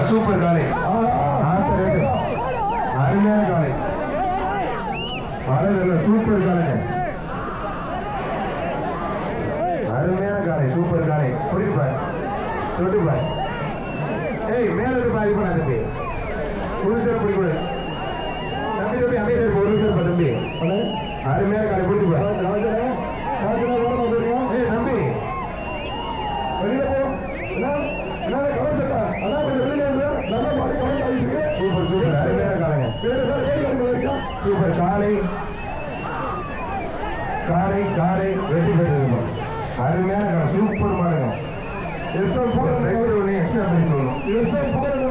super காலை அருமையான காலை மழை சூப்பர் காலைங்க அருமையான காலை சூப்பர் காலை புரியுப்பார் தொட்டுப்பார் ஏய் மேல இருந்து பாதி போனா தம்பி புதுசாக பிடிக்கூட தம்பி தம்பி அமைதியாக ஒரு நிமிஷம் தம்பி அருமையான காலை பிடிச்சுப்பார் ஏய் தம்பி வெளியில போ சூப்பர் சூப்பர் அருமையான காலைங்க சூப்பர் காலை காலை காலை வெற்றி பெற்றது அருமையான காலை சூப்பர் மாடுங்க எக்ஸ்ட்ரா பேசணும்